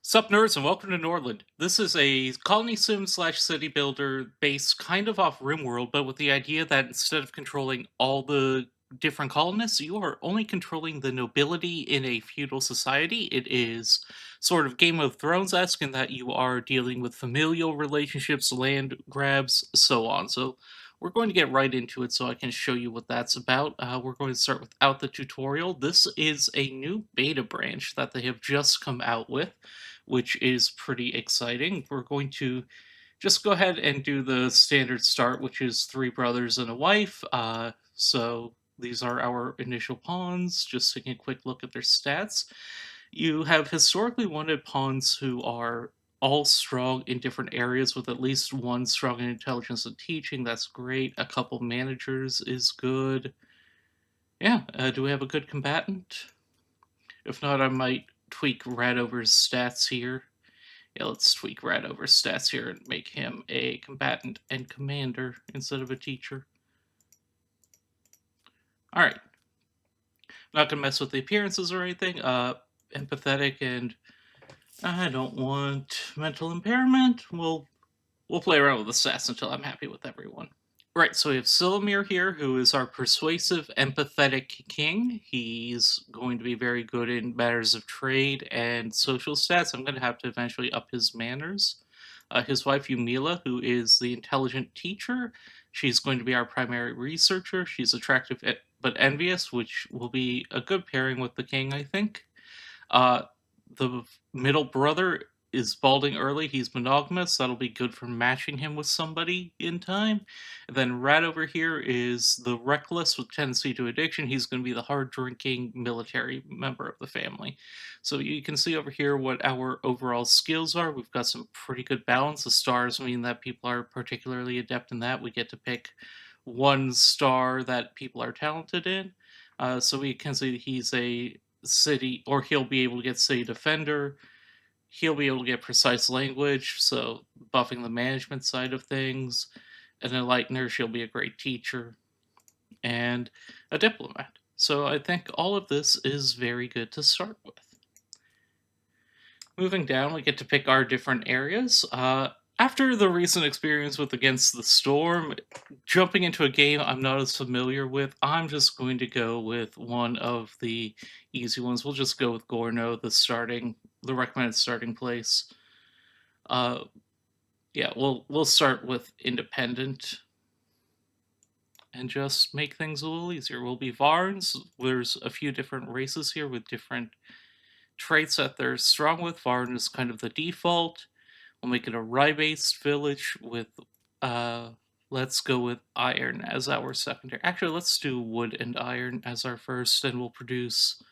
Sup nerds and welcome to Norland. This is a colony sim slash city builder based kind of off Rimworld, but with the idea that instead of controlling all the different colonists, you are only controlling the nobility in a feudal society. It is sort of Game of Thrones-esque in that you are dealing with familial relationships, land grabs, so on. So we're going to get right into it so I can show you what that's about. We're going to start without the tutorial. This is a new beta branch that they have just come out with, which is pretty exciting. We're going to just go ahead and do the standard start, which is three brothers and a wife. So these are our initial pawns. Just taking a quick look at their stats. You have historically wanted pawns who are all strong in different areas with at least one strong in intelligence and teaching. That's great. A couple managers is good. Yeah, do we have a good combatant? If not, I might tweak Radover's stats here. Yeah, let's tweak Radover's stats here and make him a combatant and commander instead of a teacher. Alright. Not gonna mess with the appearances or anything. Empathetic and I don't want mental impairment. We'll play around with the stats until I'm happy with everyone. Right, so we have Silumir here, who is our persuasive, empathetic king. He's going to be very good in matters of trade and social stats. I'm going to have to eventually up his manners. His wife, Yumila, who is the intelligent teacher. She's going to be our primary researcher. She's attractive but envious, which will be a good pairing with the king, I think. Uh, the middle brother is balding early. He's monogamous. That'll be good for matching him with somebody in time. And then Rat over here is the reckless with tendency to addiction. He's going to be the hard drinking military member of the family. So you can see over here what our overall skills are. We've got some pretty good balance. The stars mean that people are particularly adept in that. We get to pick one star that people are talented in. So we can see he's a city, or he'll be able to get city defender. He'll be able to get precise language, so buffing the management side of things. An enlightener, she'll be a great teacher, and a diplomat. So I think all of this is very good to start with. Moving down, we get to pick our different areas. After the recent experience with Against the Storm, jumping into a game I'm not as familiar with, I'm just going to go with one of the easy ones. We'll just go with Gorno, the recommended starting place. Uh, yeah, we'll start with Independent and just make things a little easier. We'll be Varns. There's a few different races here with different traits that they're strong with. Varn is kind of the default. We'll make it a rye-based village with, uh, let's go with iron as our secondary. Actually, let's do wood and iron as our first, and we'll produce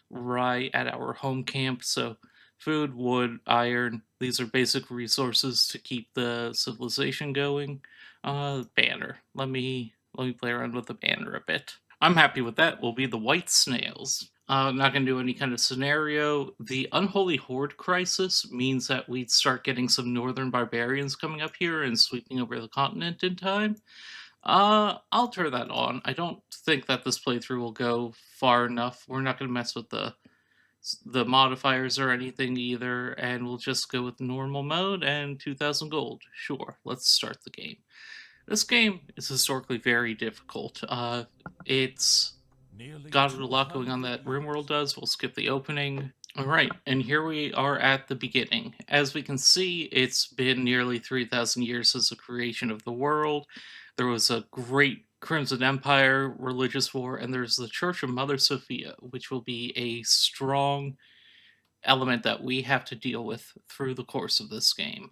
rye at our home camp. So food, wood, iron, these are basic resources to keep the civilization going. Banner. Let me play around with the banner a bit. I'm happy with that. We'll be the white snails. Not going to do any kind of scenario. The unholy horde crisis means that we'd start getting some northern barbarians coming up here and sweeping over the continent in time. I'll turn that on. I don't think that this playthrough will go far enough. We're not going to mess with the modifiers or anything either, and we'll just go with normal mode and 2000 gold. Sure, let's start the game. This game is historically very difficult. It's got a lot going on that Rimworld does. We'll skip the opening. All right, and here we are at the beginning. As we can see, it's been nearly 3,000 years since the creation of the world. There was a great Crimson Empire religious war, and there's the Church of Mother Sophia, which will be a strong element that we have to deal with through the course of this game.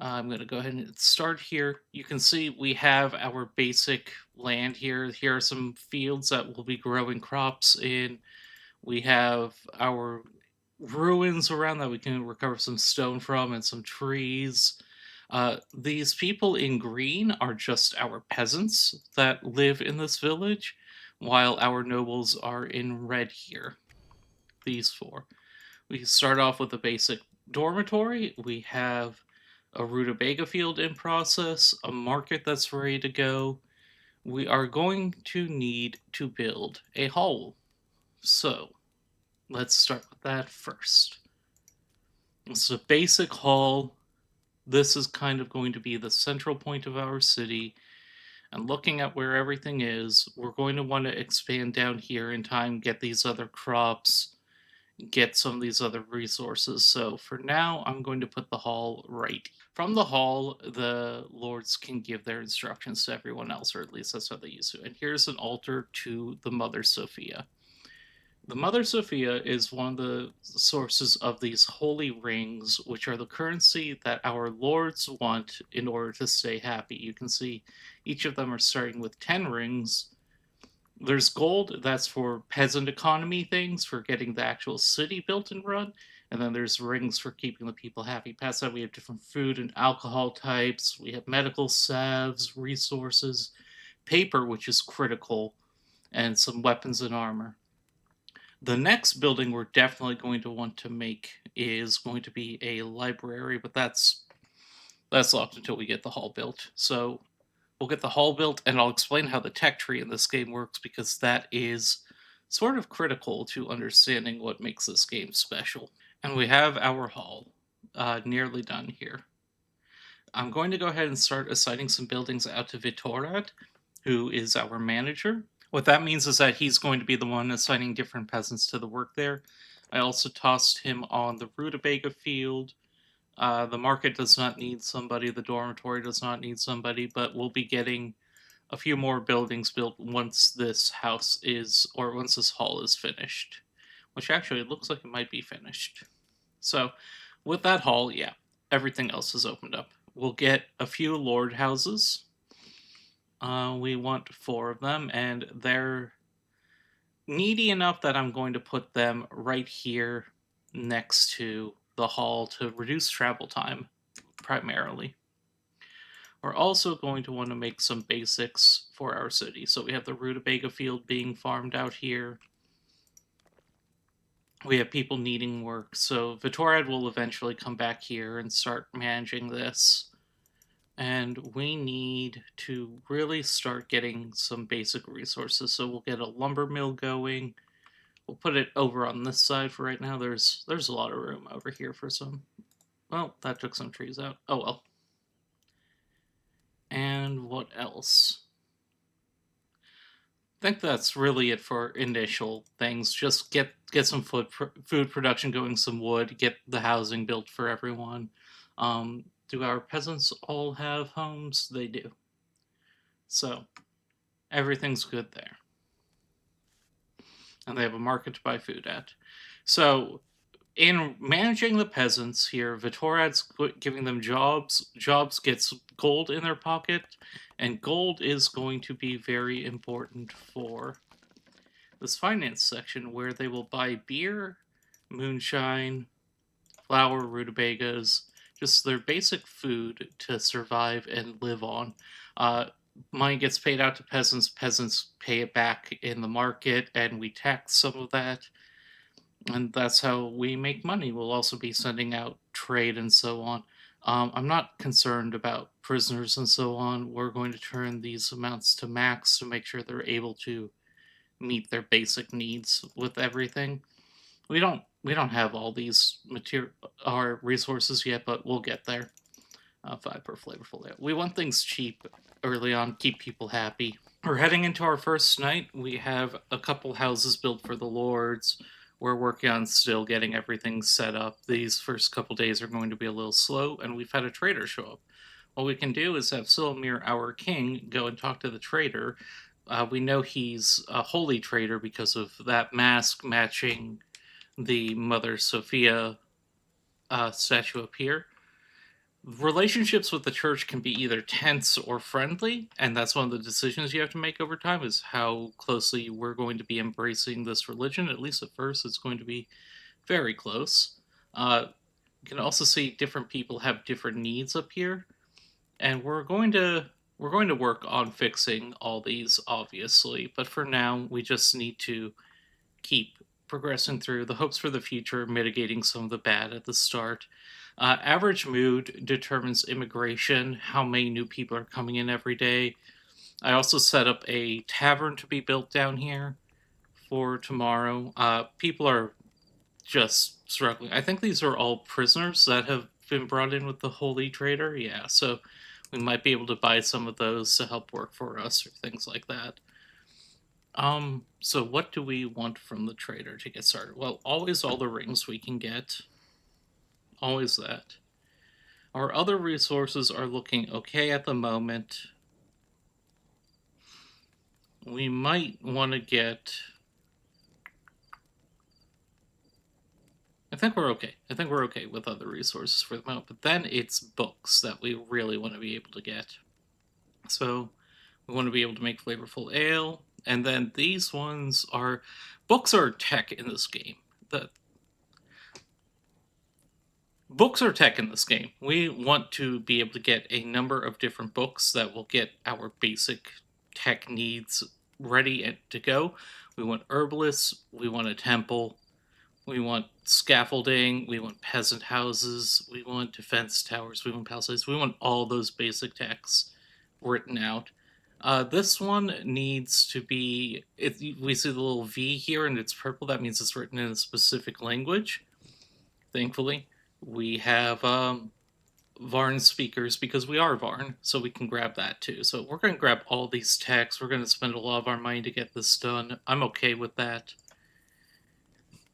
I'm going to go ahead and start here. You can see we have our basic land here. Here are some fields that will be growing crops in. We have our ruins around that we can recover some stone from and some trees. These people in green are just our peasants that live in this village, while our nobles are in red here. These four. We start off with a basic dormitory. We have a rutabaga field in process, a market that's ready to go. We are going to need to build a hall. So, let's start with that first. It's a basic hall. This is kind of going to be the central point of our city. And looking at where everything is, we're going to want to expand down here in time, get these other crops, get some of these other resources. So for now, I'm going to put the hall right. From the hall, the lords can give their instructions to everyone else, or at least that's how they used to. And here's an altar to the Mother Sophia. The Mother Sophia is one of the sources of these holy rings, which are the currency that our lords want in order to stay happy. You can see each of them are starting with 10 rings. There's gold, that's for peasant economy things, for getting the actual city built and run. And then there's rings for keeping the people happy. Past that, we have different food and alcohol types. We have medical salves, resources, paper, which is critical, and some weapons and armor. The next building we're definitely going to want to make is going to be a library, but that's locked until we get the hall built. So we'll get the hall built, and I'll explain how the tech tree in this game works because that is sort of critical to understanding what makes this game special. And we have our hall nearly done here. I'm going to go ahead and start assigning some buildings out to Vitorad, who is our manager. What that means is that he's going to be the one assigning different peasants to the work there. I also tossed him on the rutabaga field. The market does not need somebody, the dormitory does not need somebody, but we'll be getting a few more buildings built once this house is, or once this hall is finished. Which actually it looks like it might be finished. So, with that hall, yeah, everything else is opened up. We'll get a few lord houses. We want 4 of them, and they're needy enough that I'm going to put them right here next to the hall to reduce travel time, primarily. We're also going to want to make some basics for our city. So we have the rutabaga field being farmed out here. We have people needing work. So Vitorad will eventually come back here and start managing this. And we need to really start getting some basic resources. So we'll get a lumber mill going. We'll put it over on this side for right now. There's a lot of room over here for some. Well, that took some trees out. Oh well. And what else? I think that's really it for initial things. Just get some food production going, some wood, get the housing built for everyone. Do our peasants all have homes? They do. So everything's good there, and they have a market to buy food at. So in managing the peasants here, Vitorad's giving them jobs. Jobs gets gold in their pocket, and gold is going to be very important for this finance section where they will buy beer, moonshine, flour, rutabagas, just their basic food to survive and live on. Uh, Money gets paid out to peasants. Peasants pay it back in the market, and we tax some of that. And that's how we make money. We'll also be sending out trade and so on. I'm not concerned about prisoners and so on. We're going to turn these amounts to max to make sure they're able to meet their basic needs with everything. We don't have all these material our resources yet, but we'll get there. 5 per flavorful. Yeah. We want things cheap early on, keep people happy. We're heading into our first night. We have a couple houses built for the lords. We're working on still getting everything set up. These first couple days are going to be a little slow, and we've had a trader show up. What we can do is have Silmir, our king, go and talk to the trader. We know he's a holy trader because of that mask matching the Mother Sophia statue up here. Relationships with the church can be either tense or friendly, and that's one of the decisions you have to make over time is how closely we're going to be embracing this religion. At least at first, it's going to be very close. You can also see different people have different needs up here, and we're going to work on fixing all these, obviously. But for now, we just need to keep progressing through the hopes for the future, mitigating some of the bad at the start. Average mood determines immigration, how many new people are coming in every day. I also set up a tavern to be built down here for tomorrow. People are just struggling. I think these are all prisoners that have been brought in with the Holy Trader. Yeah, so we might be able to buy some of those to help work for us or things like that. So what do we want from the trader to get started? Well, always all the rings we can get. Always that. Our other resources are looking okay at the moment. We might want to get. I think we're okay. I think we're okay with other resources for the moment. But then it's books that we really want to be able to get. So we want to be able to make flavorful ale. And then these ones are. Books are tech in this game. The books are tech in this game. We want to be able to get a number of different books that will get our basic tech needs ready to go. We want herbalists, we want a temple, we want scaffolding, we want peasant houses, we want defense towers, we want palisades, we want all those basic techs written out. This one needs to be. We see the little V here and it's purple. That means it's written in a specific language. Thankfully, we have Varn speakers because we are Varn, so we can grab that too. So we're going to grab all these techs. We're going to spend a lot of our money to get this done. I'm okay with that.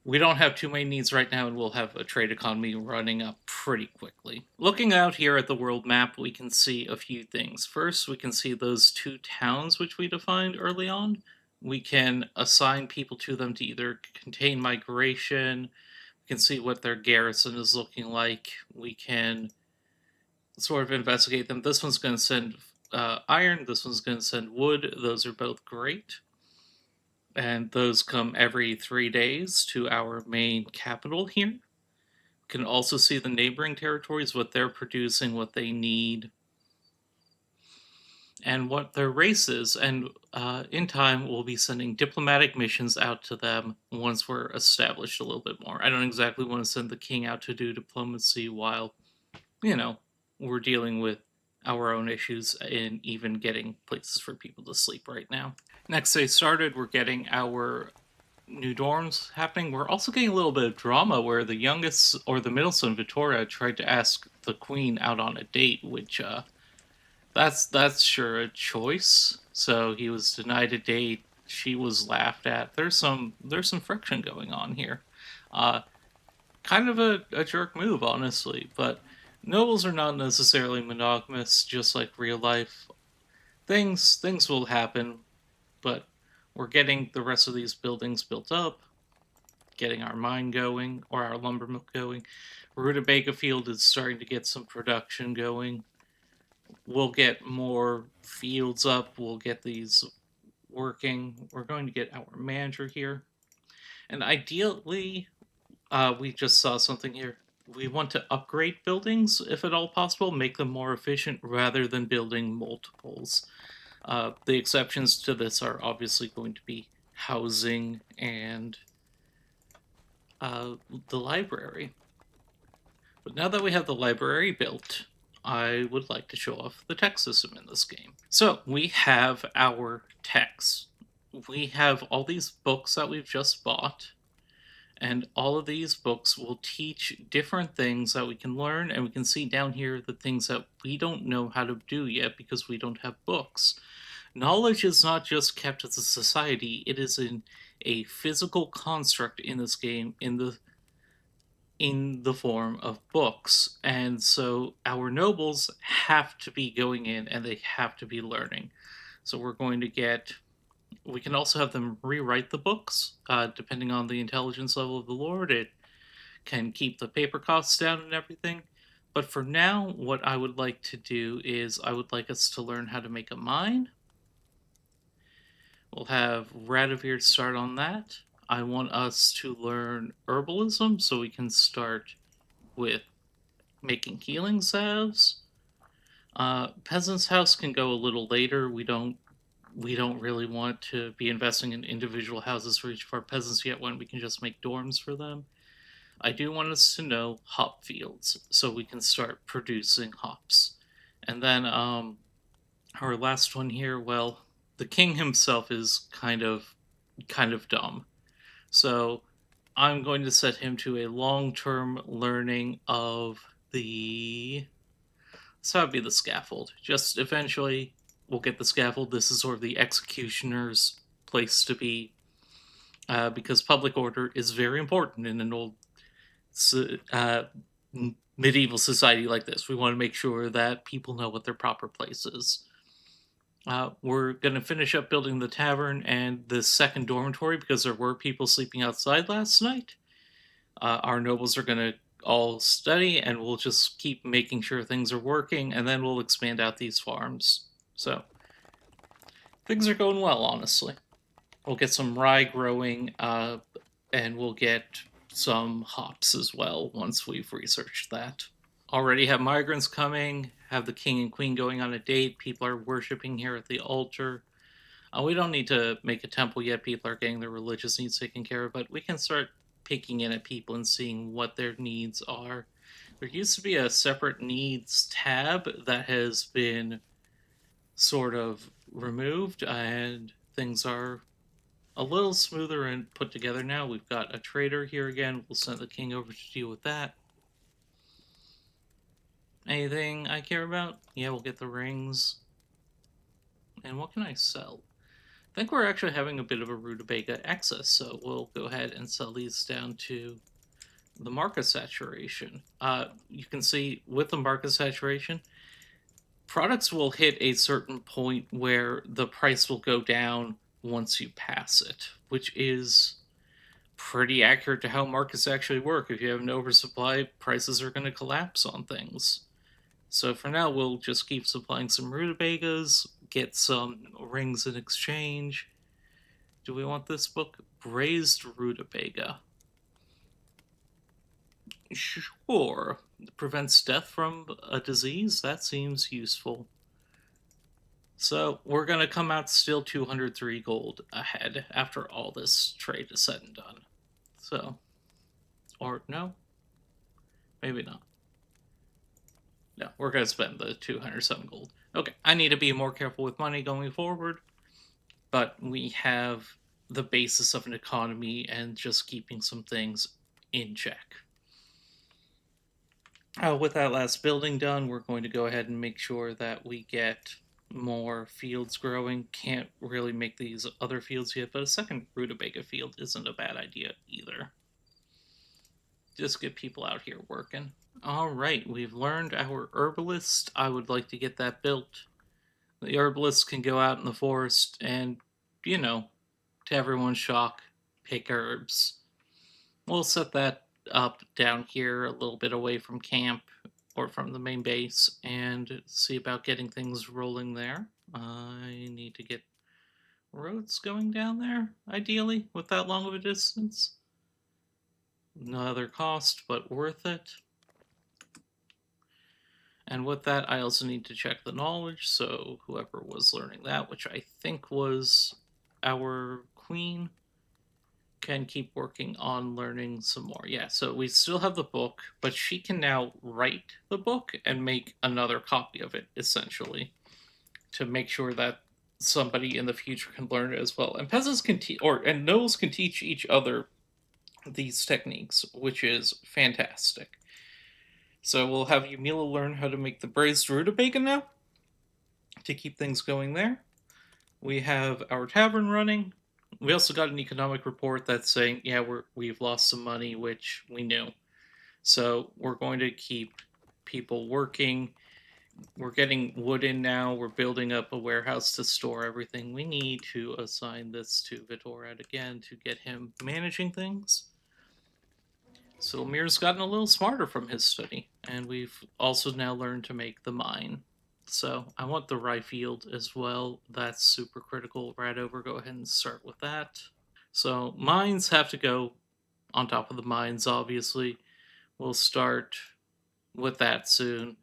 We don't have too many needs right now, and we'll have a trade economy running up pretty quickly. Looking out here at the world map, we can see a few things. First, we can see those two towns which we defined early on. We can assign people to them to either contain migration. We can see what their garrison is looking like. We can sort of investigate them. This one's going to send iron. This one's going to send wood. Those are both great. And those come every 3 days to our main capital here. We can also see the neighboring territories, what they're producing, what they need, and what their race is. And in time, we'll be sending diplomatic missions out to them once we're established a little bit more. I don't exactly want to send the king out to do diplomacy while, you know, we're dealing with our own issues in even getting places for people to sleep right now. Next day started, we're getting our new dorms happening. We're also getting a little bit of drama where the youngest or the middle son Vittoria tried to ask the queen out on a date, which that's sure a choice. So he was denied a date. She was laughed at. There's some friction going on here. Uh, Kind of a jerk move, honestly. But nobles are not necessarily monogamous, just like real life. Things will happen, but we're getting the rest of these buildings built up, getting our mine going or our lumber mill going. Rutabaga Field is starting to get some production going. We'll get more fields up. We'll get these working. We're going to get our manager here. And ideally, we just saw something here. We want to upgrade buildings if at all possible, make them more efficient rather than building multiples. The exceptions to this are obviously going to be housing and the library. But now that we have the library built, I would like to show off the tech system in this game. So we have our techs. We have all these books that we've just bought, and all of these books will teach different things that we can learn, and we can see down here the things that we don't know how to do yet because we don't have books. Knowledge is not just kept as a society, it is in a physical construct in this game in the form of books. And so our nobles have to be going in and they have to be learning. So we can also have them rewrite the books, depending on the intelligence level of the Lord. It can keep the paper costs down and everything. But for now, what I would like to do is I would like us to learn how to make a mine. We'll have Radivir start on that. I want us to learn herbalism so we can start with making healing salves. Peasant's house can go a little later. We don't really want to be investing in individual houses for each of our peasants yet when we can just make dorms for them. I do want us to know hop fields so we can start producing hops. And then our last one here, well, the king himself is kind of dumb. So I'm going to set him to a long-term learning of the. So that'd be the scaffold. Just eventually, we'll get the scaffold. This is sort of the executioner's place to be, because public order is very important in an old uh, medieval society like this. We want to make sure that people know what their proper place is. We're going to finish up building the tavern and the second dormitory because there were people sleeping outside last night. Our nobles are going to all study, and we'll just keep making sure things are working, and then we'll expand out these farms. So things are going well, honestly. We'll get some rye growing, and we'll get some hops as well once we've researched that. Already have migrants coming, have the king and queen going on a date, people are worshiping here at the altar. We don't need to make a temple yet, people are getting their religious needs taken care of, but we can start picking in at people and seeing what their needs are. There used to be a separate needs tab that has been sort of removed, and things are a little smoother and put together now. We've got a trader here again. We'll send the king over to deal with that. Anything I care about? Yeah, we'll get the rings. And what can I sell? I think we're actually having a bit of a rutabaga excess, so we'll go ahead and sell these down to the market saturation. You can see with the market saturation, products will hit a certain point where the price will go down once you pass it, which is pretty accurate to how markets actually work. If you have an oversupply, prices are going to collapse on things. So for now, we'll just keep supplying some rutabagas, get some rings in exchange. Do we want this book? Braised rutabaga. Sure. Prevents death from a disease? That seems useful. So we're going to come out still 203 gold ahead after all this trade is said and done. So, or no? Maybe not. No, we're going to spend the 207 gold. Okay, I need to be more careful with money going forward, but we have the basis of an economy and just keeping some things in check. With that last building done, we're going to go ahead and make sure that we get more fields growing. Can't really make these other fields yet, but a second rutabaga field isn't a bad idea either. Just get people out here working. All right, we've learned our herbalist. I would like to get that built. The herbalist can go out in the forest and, you know, to everyone's shock, pick herbs. We'll set that up down here a little bit away from camp or from the main base and see about getting things rolling there. I need to get roads going down there, ideally, with that long of a distance. No other cost, but worth it. And with that, I also need to check the knowledge, so whoever was learning that, which I think was our queen, can keep working on learning some more. Yeah, so we still have the book, but she can now write the book and make another copy of it, essentially, to make sure that somebody in the future can learn it as well. And peasants can and nobles can teach each other these techniques, which is fantastic. So we'll have Yumila learn how to make the braised rutabaga now to keep things going there. We have our tavern running. We also got an economic report that's saying, yeah, we've lost some money, which we knew. So we're going to keep people working. We're getting wood in now. We're building up a warehouse to store everything we need to assign this to Vitorad again to get him managing things. Silmir's gotten a little smarter from his study, and we've also now learned to make the mine. So I want the rye field as well. That's super critical. Right over, go ahead and start with that. So mines have to go on top of the mines, obviously. We'll start with that soon.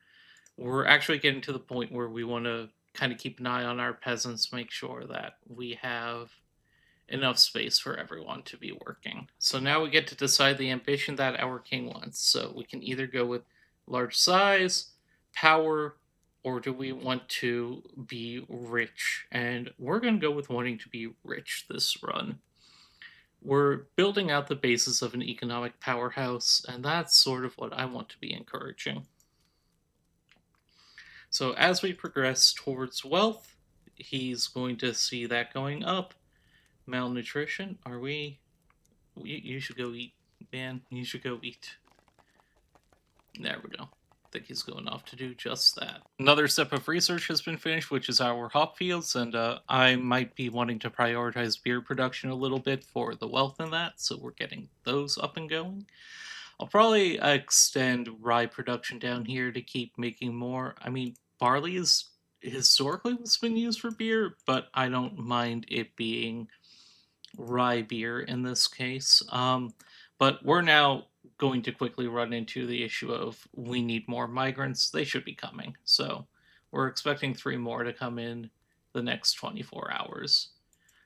We're actually getting to the point where we want to kind of keep an eye on our peasants, make sure that we have enough space for everyone to be working. So now we get to decide the ambition that our king wants. So we can either go with large size, power, or do we want to be rich? And we're going to go with wanting to be rich this run. We're building out the basis of an economic powerhouse, and that's sort of what I want to be encouraging. So as we progress towards wealth, he's going to see that going up. Malnutrition, are we? You should go eat, man. You should go eat. There we go. I think he's going off to do just that. Another step of research has been finished, which is our hop fields, and I might be wanting to prioritize beer production a little bit for the wealth in that, so we're getting those up and going. I'll probably extend rye production down here to keep making more. I mean, barley is historically what's been used for beer, but I don't mind it being rye beer in this case. But we're now going to quickly run into the issue of we need more migrants. They should be coming. So we're expecting three more to come in the next 24 hours.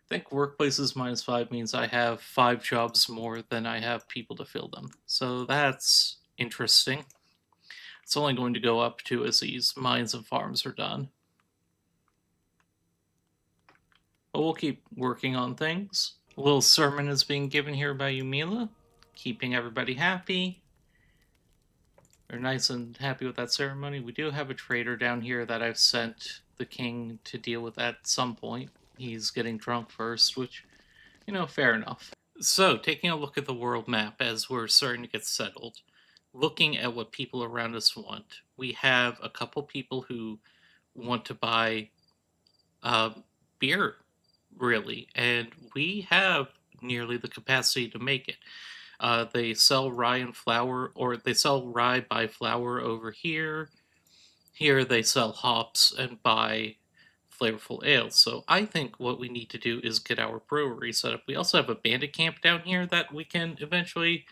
I think workplaces -5 means I have 5 jobs more than I have people to fill them. So that's interesting. It's only going to go up to as these mines and farms are done. But we'll keep working on things. A little sermon is being given here by Yumila, keeping everybody happy. They're nice and happy with that ceremony. We do have a trader down here that I've sent the king to deal with at some point. He's getting drunk first, which, fair enough. So, taking a look at the world map as we're starting to get settled, looking at what people around us want, we have a couple people who want to buy uh, beer, really, and we have nearly the capacity to make it. They sell rye and flour, or they sell rye by flour over here. Here they sell hops and buy flavorful ales. So I think what we need to do is get our brewery set up. We also have a bandit camp down here that we can eventually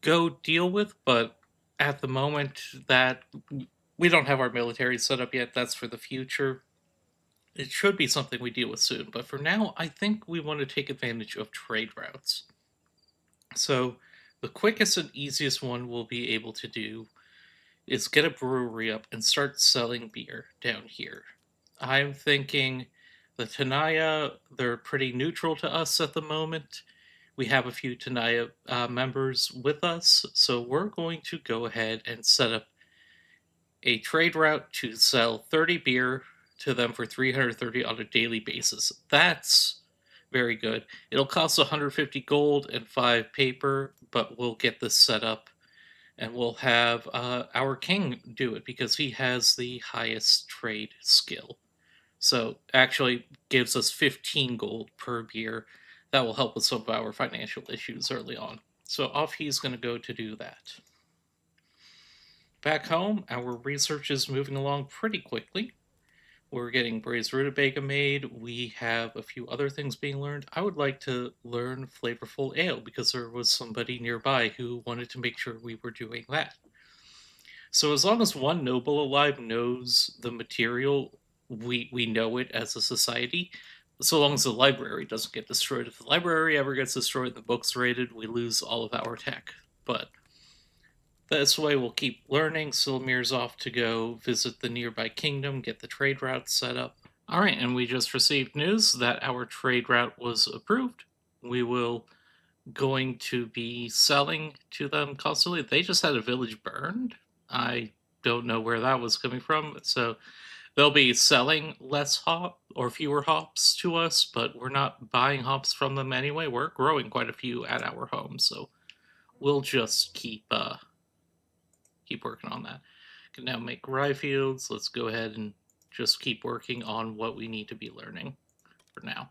go deal with, but at the moment that we don't have our military set up yet, that's for the future. It should be something we deal with soon, but for now, I think we want to take advantage of trade routes. So, the quickest and easiest one we'll be able to do is get a brewery up and start selling beer down here. I'm thinking the Tanaya, they're pretty neutral to us at the moment. We have a few Tanaya members with us, so we're going to go ahead and set up a trade route to sell 30 beer to them for 330 on a daily basis. That's very good. It'll cost 150 gold and 5 paper, but we'll get this set up and we'll have our king do it because he has the highest trade skill. So actually gives us 15 gold per beer. That will help with some of our financial issues early on. So off he's going to go to do that. Back home, our research is moving along pretty quickly. We're getting braised rutabaga made. We have a few other things being learned. I would like to learn flavorful ale because there was somebody nearby who wanted to make sure we were doing that. So as long as one noble alive knows the material, we know it as a society. So long as the library doesn't get destroyed. If the library ever gets destroyed and the book's raided, we lose all of our tech. But this way we'll keep learning. Silmir's off to go visit the nearby kingdom, get the trade route set up. Alright, and we just received news that our trade route was approved. We will going to be selling to them constantly. They just had a village burned. I don't know where that was coming from. So they'll be selling less hop or fewer hops to us, but we're not buying hops from them anyway. We're growing quite a few at our home, so we'll just keep working on that. Can now make rye fields. Let's go ahead and just keep working on what we need to be learning for now.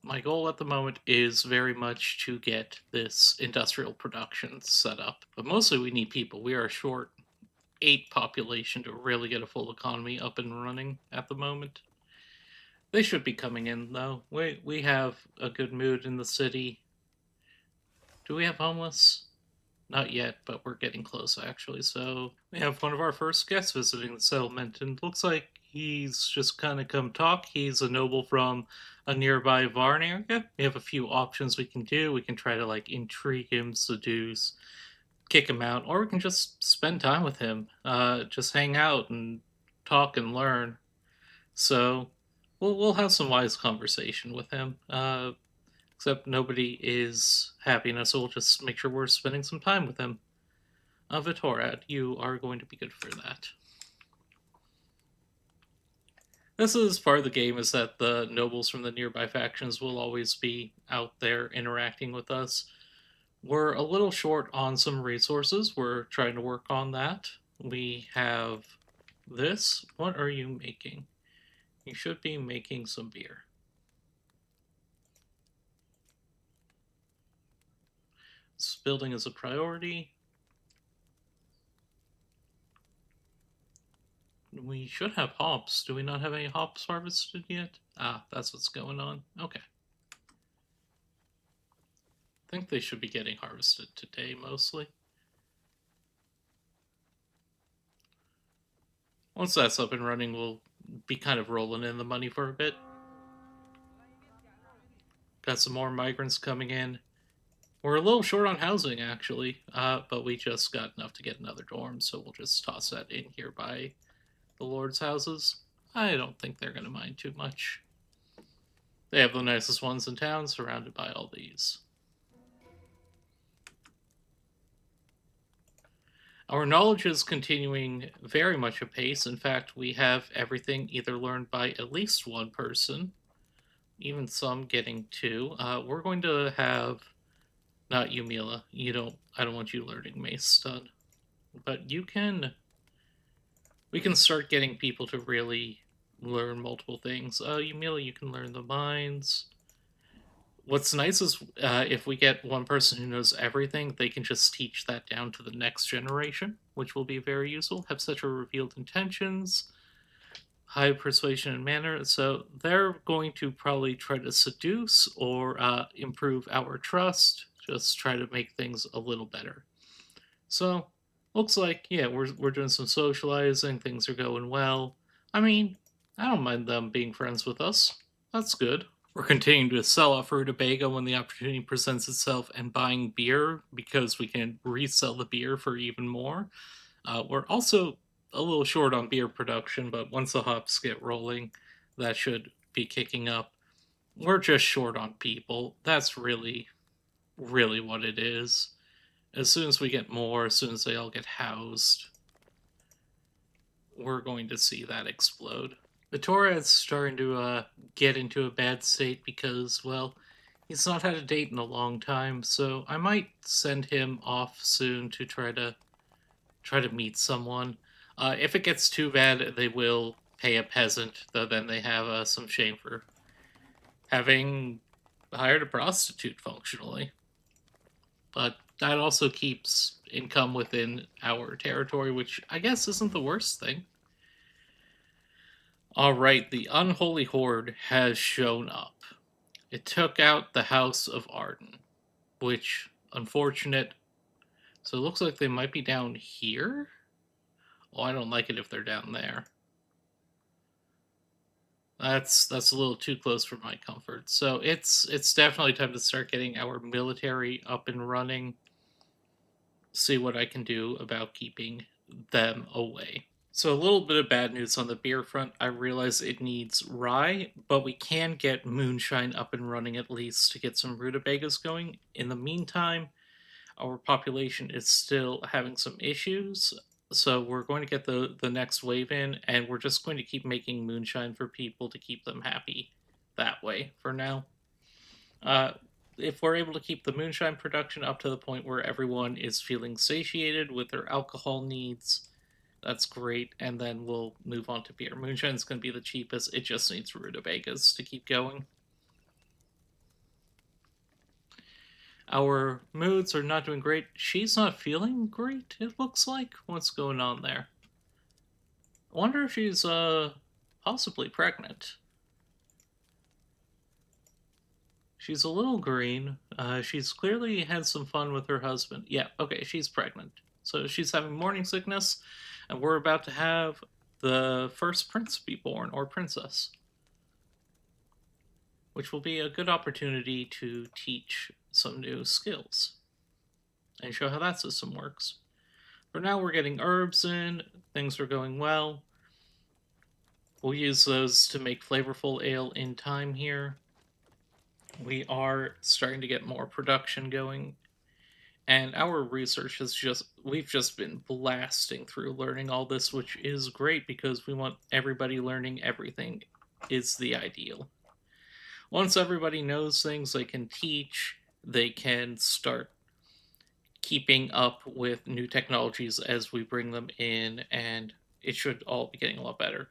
My goal at the moment is very much to get this industrial production set up, but mostly we need people. We are short 8 population to really get a full economy up and running at the moment. They should be coming in though. We have a good mood in the city. Do we have homeless? Not yet, but we're getting close actually. So we have one of our first guests visiting the settlement, and looks like he's just kind of come talk. He's a noble from a nearby Varn area. We have a few options we can do. We can try to like intrigue him, seduce, kick him out, or we can just spend time with him, just hang out and talk and learn. So we'll have some wise conversation with him. Except nobody is happy enough, so we'll just make sure we're spending some time with him. Vitorad, you are going to be good for that. This is part of the game, is that the nobles from the nearby factions will always be out there interacting with us. We're a little short on some resources. We're trying to work on that. We have this. What are you making? You should be making some beer. This building is a priority. We should have hops. Do we not have any hops harvested yet? Ah, that's what's going on. Okay. I think they should be getting harvested today, mostly. Once that's up and running, we'll be kind of rolling in the money for a bit. Got some more migrants coming in. We're a little short on housing, actually, but we just got enough to get another dorm, so we'll just toss that in here by the Lord's houses. I don't think they're going to mind too much. They have the nicest ones in town, surrounded by all these. Our knowledge is continuing very much apace. In fact, we have everything either learned by at least one person, even some getting two. We're going to have, not you, Mila. I don't want you learning Mace Stud, but you can. We can start getting people to really learn multiple things. Mila, you can learn the mines. What's nice is if we get one person who knows everything, they can just teach that down to the next generation, which will be very useful. Have such a revealed intentions, high persuasion and manner. So they're going to probably try to seduce or improve our trust, just try to make things a little better. So looks like, yeah, we're doing some socializing, things are going well. I mean, I don't mind them being friends with us. That's good. We're continuing to sell off rutabaga when the opportunity presents itself and buying beer because we can resell the beer for even more. We're also a little short on beer production, but once the hops get rolling, that should be kicking up. We're just short on people. That's really, really what it is. As soon as we get more, as soon as they all get housed, we're going to see that explode. Vittoria is starting to get into a bad state because, well, he's not had a date in a long time, so I might send him off soon to try to meet someone. If it gets too bad, they will pay a peasant, though then they have some shame for having hired a prostitute functionally. But that also keeps income within our territory, which I guess isn't the worst thing. Alright, the unholy horde has shown up. It took out the House of Arden, which, unfortunate. So it looks like they might be down here? Oh, I don't like it if they're down there. That's a little too close for my comfort. So it's definitely time to start getting our military up and running. See what I can do about keeping them away. So a little bit of bad news on the beer front. I realize it needs rye, but we can get moonshine up and running at least to get some rutabagas going. In the meantime, our population is still having some issues, so we're going to get the next wave in, and we're just going to keep making moonshine for people to keep them happy that way for now. If we're able to keep the moonshine production up to the point where everyone is feeling satiated with their alcohol needs, that's great, and then we'll move on to beer. Moonshine's going to be the cheapest. It just needs rutabagas to keep going. Our moods are not doing great. She's not feeling great, it looks like. What's going on there? I wonder if she's possibly pregnant. She's a little green. She's clearly had some fun with her husband. Yeah, okay, she's pregnant. So she's having morning sickness, and we're about to have the first prince be born, or princess, which will be a good opportunity to teach some new skills and show how that system works. For now, we're getting herbs in, things are going well. We'll use those to make flavorful ale in time here. We are starting to get more production going, and our research has we've just been blasting through learning all this, which is great because we want everybody learning everything is the ideal. Once everybody knows things, they can teach, they can start keeping up with new technologies as we bring them in, and it should all be getting a lot better.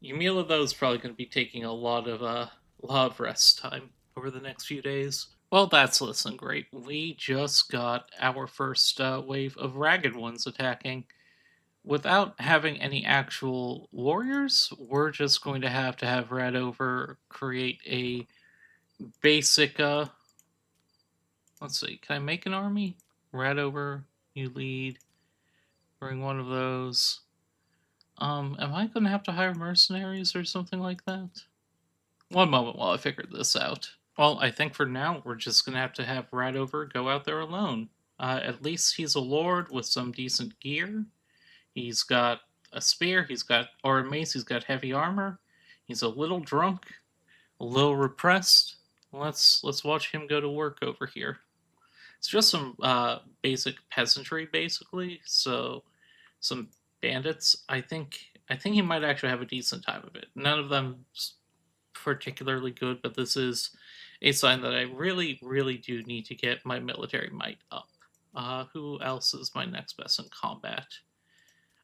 Yumila, though, is probably going to be taking a lot of rest time over the next few days. Well, that's listen great. We just got our first wave of ragged ones attacking. Without having any actual warriors, we're just going to have Radover create a basic. Let's see, can I make an army? Radover, you lead. Bring one of those. Am I going to have to hire mercenaries or something like that? One moment while I figure this out. Well, I think for now we're just gonna have to have Radover go out there alone. At least he's a lord with some decent gear. He's got a spear. He's got or a mace. He's got heavy armor. He's a little drunk, a little repressed. Let's watch him go to work over here. It's just some basic peasantry, basically. So some bandits. I think he might actually have a decent time of it. None of them particularly good, but this is a sign that I really, really do need to get my military might up. Who else is my next best in combat?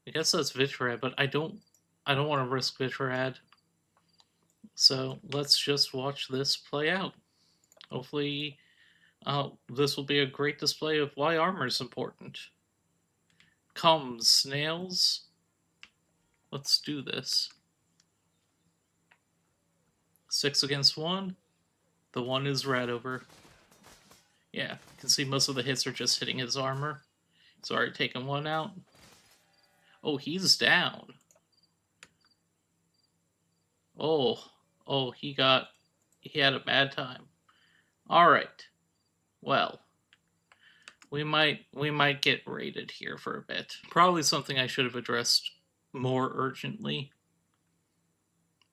I guess that's Vitrad, but I don't want to risk Vitrad. So let's just watch this play out. Hopefully, this will be a great display of why armor is important. Come, snails. Let's do this. 6 against 1. The 1 is Radover. Yeah, you can see most of the hits are just hitting his armor. He's already taken one out. Oh, he's down. Oh, oh, he had a bad time. All right. Well, we might get raided here for a bit. Probably something I should have addressed more urgently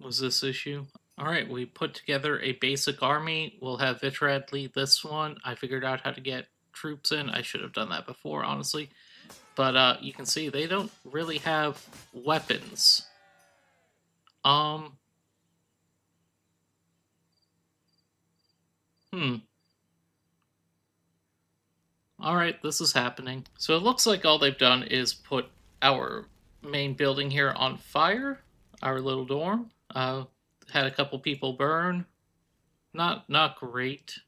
was this issue. All right, we put together a basic army. We'll have Vitrad lead this one. I figured out how to get troops in. I should have done that before, honestly. But you can see they don't really have weapons. Um, hmm. Alright, this is happening. So it looks like all they've done is put our main building here on fire. Our little dorm. Had a couple people burn. Not great.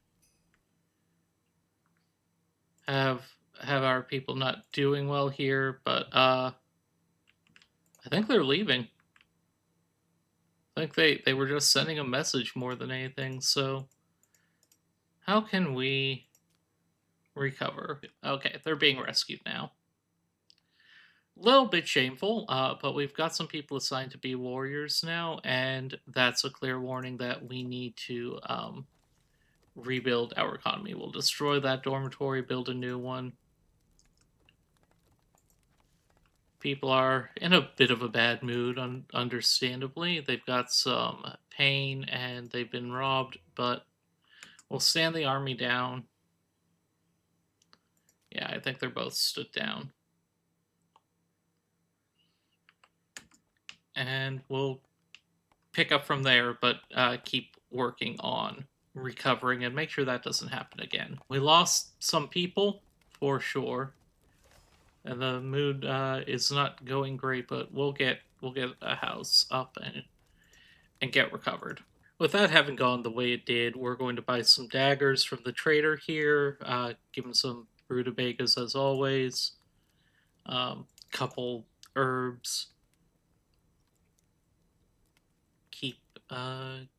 Have our people not doing well here, but I think they're leaving. I think they were just sending a message more than anything, so how can we recover? Okay, they're being rescued now. Little bit shameful, but we've got some people assigned to be warriors now, and that's a clear warning that we need to rebuild our economy. We'll destroy that dormitory, build a new one. People are in a bit of a bad mood, understandably. They've got some pain and they've been robbed, but we'll stand the army down. Yeah, I think they're both stood down. And we'll pick up from there, but keep working on recovering and make sure that doesn't happen again. We lost some people for sure, and the mood is not going great, but we'll get a house up and get recovered. With that having gone the way it did, we're going to buy some daggers from the trader here, give him some rutabagas as always, couple herbs, keep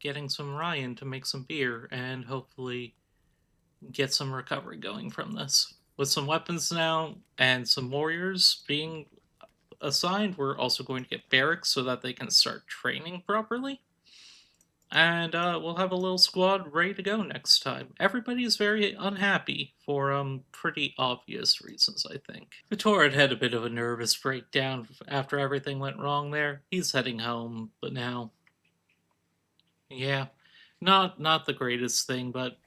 getting some Ryan to make some beer, and hopefully get some recovery going from this. With some weapons now and some warriors being assigned, we're also going to get barracks so that they can start training properly. And we'll have a little squad ready to go next time. Everybody is very unhappy for pretty obvious reasons, I think. Vitor had a bit of a nervous breakdown after everything went wrong there. He's heading home, but now, yeah, Not the greatest thing, but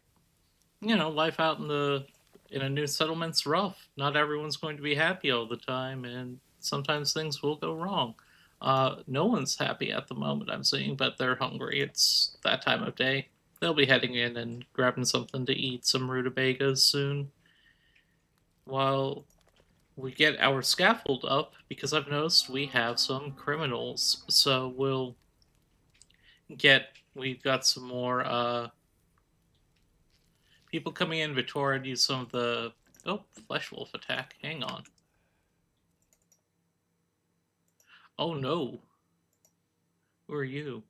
life out in a new settlement's rough. Not everyone's going to be happy all the time, and sometimes things will go wrong. No one's happy at the moment, I'm seeing, but they're hungry. It's that time of day. They'll be heading in and grabbing something to eat, some rutabagas soon. While we get our scaffold up, because I've noticed we have some criminals, so we've got some more people coming in. Victoria use some of the flesh wolf attack. Hang on. Oh no. Who are you?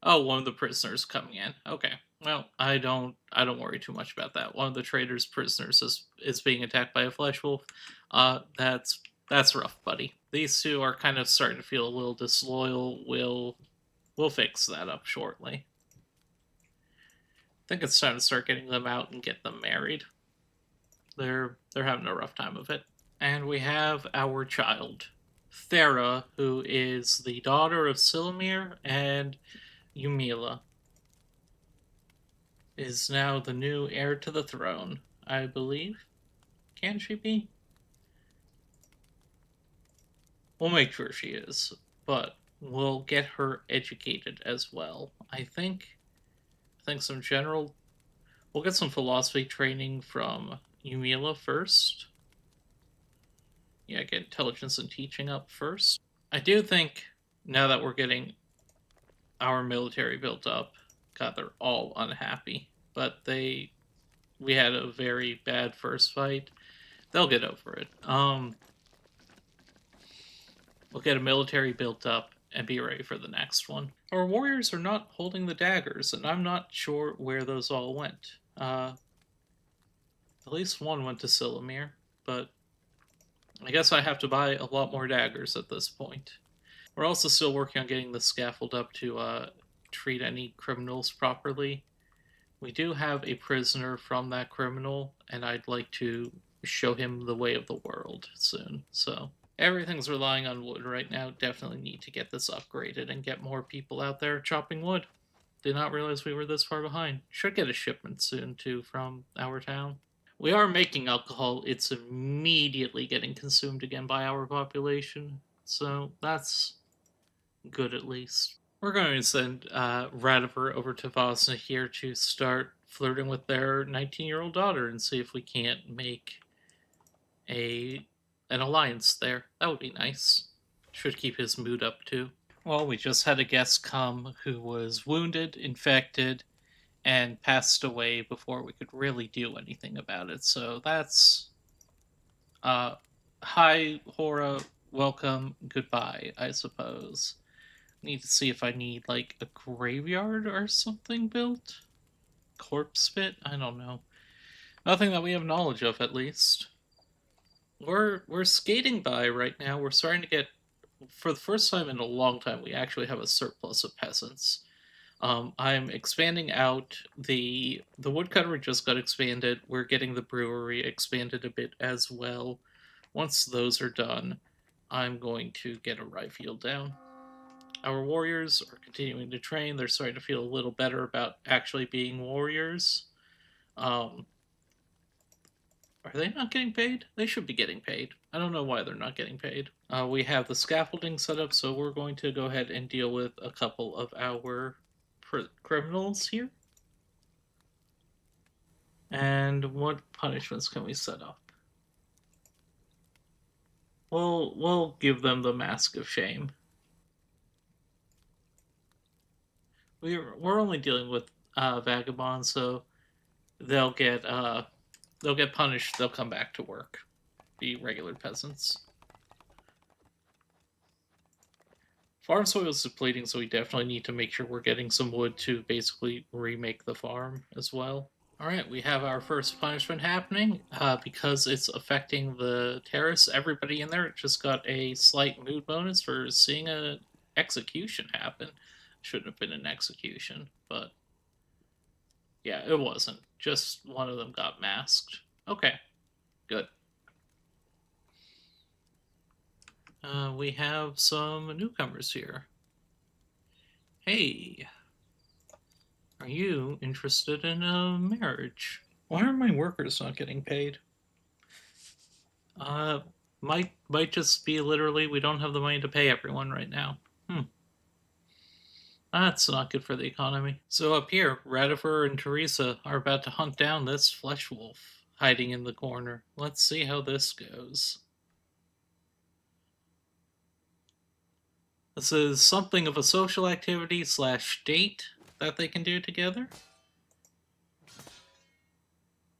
Oh, one of the prisoners coming in. Okay. Well, I don't worry too much about that. One of the traders' prisoners is being attacked by a flesh wolf. That's rough, buddy. These two are kind of starting to feel a little disloyal. We'll fix that up shortly. I think it's time to start getting them out and get them married. They're having a rough time of it. And we have our child, Thera, who is the daughter of Silmir and Yumila, is now the new heir to the throne, I believe. Can she be? We'll make sure she is, but we'll get her educated as well. I think some general. We'll get some philosophy training from Yumila first. Yeah, get intelligence and teaching up first. I do think now that we're getting our military built up, God, they're all unhappy. But we had a very bad first fight. They'll get over it. We'll get a military built up and be ready for the next one. Our warriors are not holding the daggers, and I'm not sure where those all went. At least one went to Silumir, but I guess I have to buy a lot more daggers at this point. We're also still working on getting the scaffold up to treat any criminals properly. We do have a prisoner from that criminal, and I'd like to show him the way of the world soon. So everything's relying on wood right now. Definitely need to get this upgraded and get more people out there chopping wood. Did not realize we were this far behind. Should get a shipment soon too from our town. We are making alcohol. It's immediately getting consumed again by our population. So that's good at least. We're going to send Radiver over to Vosna here to start flirting with their 19-year-old daughter and see if we can't make a an alliance there. That would be nice. Should keep his mood up too. Well, we just had a guest come who was wounded, infected, and passed away before we could really do anything about it. So that's hi Hora, welcome, goodbye, I suppose. Need to see if I need like a graveyard or something built. Corpse pit? I don't know. Nothing that we have knowledge of, at least. We're skating by right now. We're starting to get, for the first time in a long time, we actually have a surplus of peasants. I'm expanding out the woodcuttery just got expanded. We're getting the brewery expanded a bit as well. Once those are done, I'm going to get a rye field down. Our warriors are continuing to train. They're starting to feel a little better about actually being warriors. Um, are they not getting paid? They should be getting paid. I don't know why they're not getting paid. We have the scaffolding set up, so we're going to go ahead and deal with a couple of our criminals here. And what punishments can we set up? We'll give them the mask of shame. We're only dealing with vagabonds, so they'll get punished. They'll come back to work, be regular peasants. Farm soil is depleting, so we definitely need to make sure we're getting some wood to basically remake the farm as well. All right, we have our first punishment happening because it's affecting the terrace. Everybody in there just got a slight mood bonus for seeing an execution happen. Shouldn't have been an execution, but yeah, it wasn't. Just one of them got masked. Okay, good. We have some newcomers here. Hey, Are you interested in a marriage? Why are my workers not getting paid? Uh, might just be literally we don't have the money to pay everyone right now. That's not good for the economy. So up here, Radifer and Teresa are about to hunt down this flesh wolf hiding in the corner. Let's see how this goes. This is something of a social activity slash date that they can do together.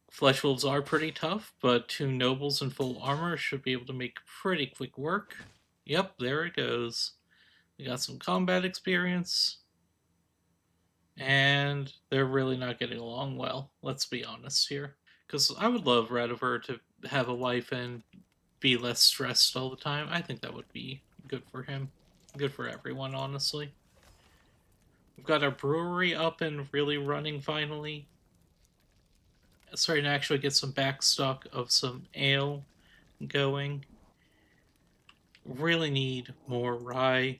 Flesh wolves are pretty tough, but two nobles in full armor should be able to make pretty quick work. Yep, there it goes. We got some combat experience, and they're really not getting along well. Let's be honest here. Because I would love Radiver to have a wife and be less stressed all the time. I think that would be good for him. Good for everyone, honestly. We've got our brewery up and really running finally. Starting to actually get some backstock of some ale going. Really need more rye.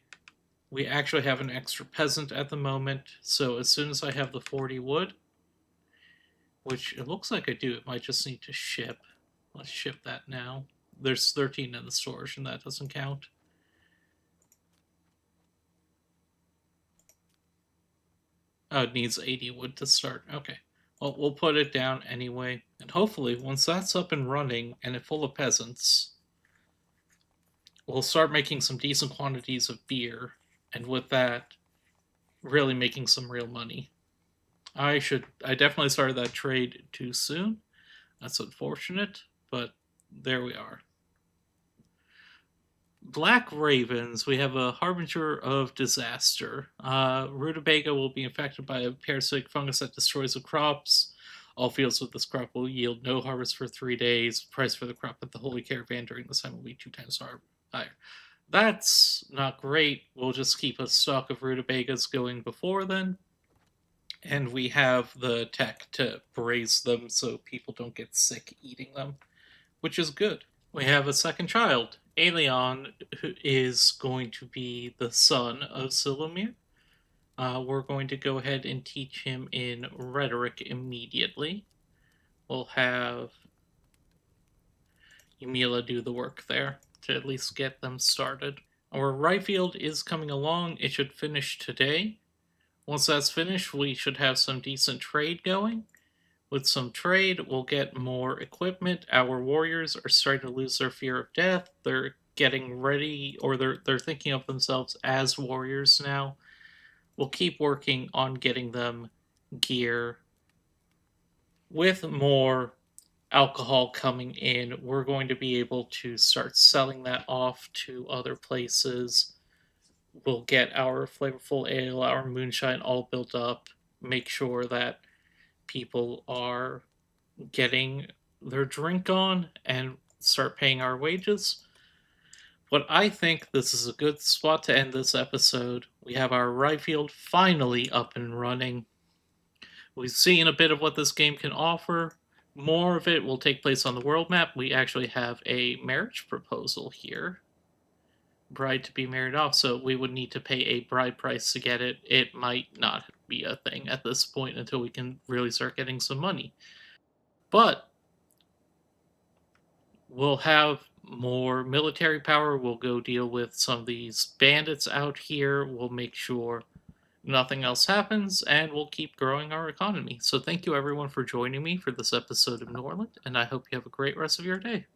We actually have an extra peasant at the moment, so as soon as I have the 40 wood, which it looks like I do, it might just need to ship. Let's ship that now. There's 13 in the storage, and that doesn't count. Oh, it needs 80 wood to start. Okay. Well, we'll put it down anyway. And hopefully, once that's up and running and it's full of peasants, we'll start making some decent quantities of beer. And with that, really making some real money. I definitely started that trade too soon. That's unfortunate, but there we are. Black ravens, we have a harbinger of disaster. Rutabaga will be infected by a parasitic fungus that destroys the crops. All fields with this crop will yield no harvest for 3 days. Price for the crop at the Holy Caravan during this time will be 2 times higher. That's not great. We'll just keep a stock of rutabagas going before then. And we have the tech to braise them so people don't get sick eating them, which is good. We have a second child. Aelion, who is going to be the son of Silumir. We're going to go ahead and teach him in rhetoric immediately. We'll have Yumila do the work there to at least get them started. Our Ryefield is coming along. It should finish today. Once that's finished, we should have some decent trade going. With some trade, we'll get more equipment. Our warriors are starting to lose their fear of death. They're getting ready, or they're thinking of themselves as warriors now. We'll keep working on getting them gear. With more alcohol coming in, we're going to be able to start selling that off to other places. We'll get our flavorful ale, our moonshine all built up, make sure that people are getting their drink on, and start paying our wages. But I think this is a good spot to end this episode. We have our Ryefield finally up and running. We've seen a bit of what this game can offer. More of it will take place on the world map. We actually have a marriage proposal here. Bride to be married off, so we would need to pay a bride price to get it. It might not be a thing at this point until we can really start getting some money. But we'll have more military power. We'll go deal with some of these bandits out here. We'll make sure nothing else happens, and we'll keep growing our economy. So thank you everyone for joining me for this episode of Norland, and I hope you have a great rest of your day.